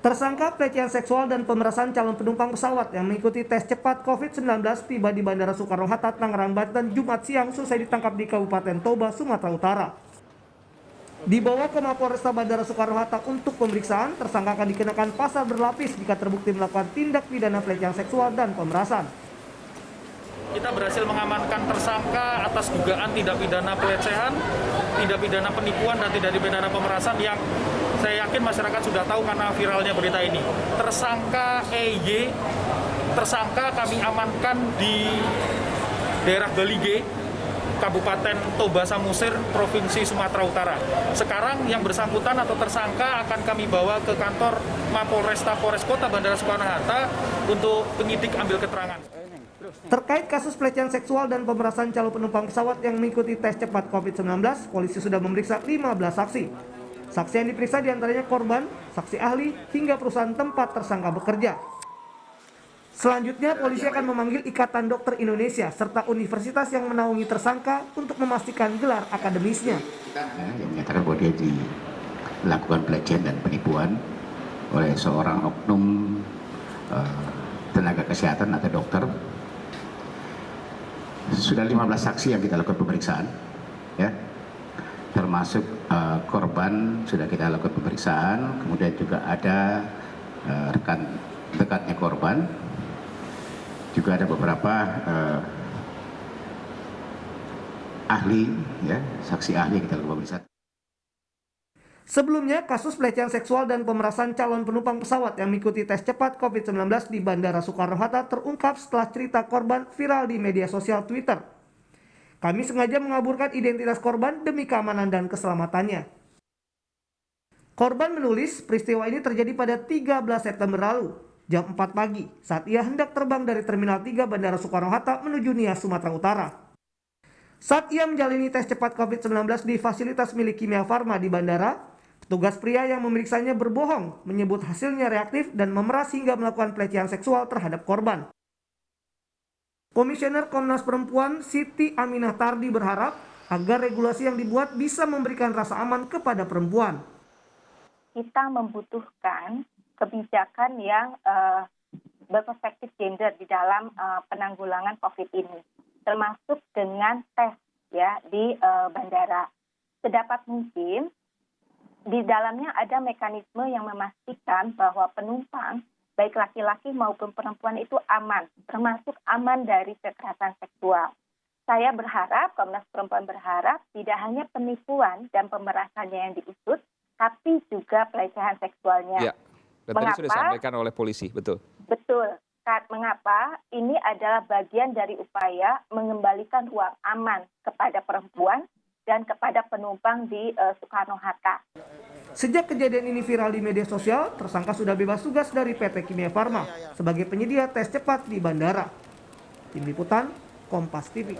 Tersangka pelecehan seksual dan pemerasan calon penumpang pesawat yang mengikuti tes cepat COVID-19 tiba di Bandara Soekarno-Hatta, Tangerang, Banten, Jumat siang selesai ditangkap di Kabupaten Toba, Sumatera Utara. Dibawa ke Mapolresta Bandara Soekarno-Hatta untuk pemeriksaan, tersangka akan dikenakan pasal berlapis jika terbukti melakukan tindak pidana pelecehan seksual dan pemerasan. Kita berhasil mengamankan tersangka atas dugaan tindak pidana pelecehan, tindak pidana penipuan, dan tindak pidana pemerasan yang saya yakin masyarakat sudah tahu karena viralnya berita ini. Tersangka EY, tersangka kami amankan di daerah Balige, Kabupaten Toba Samosir, Provinsi Sumatera Utara. Sekarang yang bersangkutan atau tersangka akan kami bawa ke kantor Mapolresta Polres Kota Bandara Soekarno-Hatta untuk penyidik ambil keterangan. Terkait kasus pelecehan seksual dan pemerasan calon penumpang pesawat yang mengikuti tes cepat COVID-19, polisi sudah memeriksa 15 saksi. Saksi yang diperiksa diantaranya korban, saksi ahli, hingga perusahaan tempat tersangka bekerja. Selanjutnya, polisi akan memanggil Ikatan Dokter Indonesia serta universitas yang menaungi tersangka untuk memastikan gelar akademisnya. Yang menyatakan bahwa dia dilakukan pelecehan dan penipuan oleh seorang oknum tenaga kesehatan atau dokter. Sudah 15 saksi yang kita lakukan pemeriksaan, ya, termasuk korban sudah kita lakukan pemeriksaan, kemudian juga ada rekan dekatnya korban, juga ada beberapa ahli, ya, saksi ahli yang kita lakukan pemeriksaan. Sebelumnya, kasus pelecehan seksual dan pemerasan calon penumpang pesawat yang mengikuti tes cepat COVID-19 di Bandara Soekarno-Hatta terungkap setelah cerita korban viral di media sosial Twitter. Kami sengaja mengaburkan identitas korban demi keamanan dan keselamatannya. Korban menulis peristiwa ini terjadi pada 13 September lalu, jam 4 pagi, saat ia hendak terbang dari Terminal 3 Bandara Soekarno-Hatta menuju Nias, Sumatera Utara. Saat ia menjalani tes cepat COVID-19 di fasilitas milik Kimia Farma di bandara, petugas pria yang memeriksanya berbohong, menyebut hasilnya reaktif dan memeras hingga melakukan pelecehan seksual terhadap korban. Komisioner Komnas Perempuan Siti Aminah Tardi berharap agar regulasi yang dibuat bisa memberikan rasa aman kepada perempuan. Kita membutuhkan kebijakan yang berperspektif gender di dalam penanggulangan COVID ini, termasuk dengan tes, ya, di bandara. Sedapat mungkin di dalamnya ada mekanisme yang memastikan bahwa penumpang, baik laki-laki maupun perempuan itu aman, termasuk aman dari kekerasan seksual. Saya berharap, Komnas Perempuan berharap, tidak hanya penipuan dan pemerasannya yang diusut, tapi juga pelecehan seksualnya. Ya, dan tadi sudah disampaikan oleh polisi, betul. Betul. Mengapa? Ini adalah bagian dari upaya mengembalikan ruang aman kepada perempuan dan kepada penumpang di Soekarno-Hatta. Sejak kejadian ini viral di media sosial, tersangka sudah bebas tugas dari PT Kimia Farma sebagai penyedia tes cepat di bandara. Tim Liputan, Kompas TV.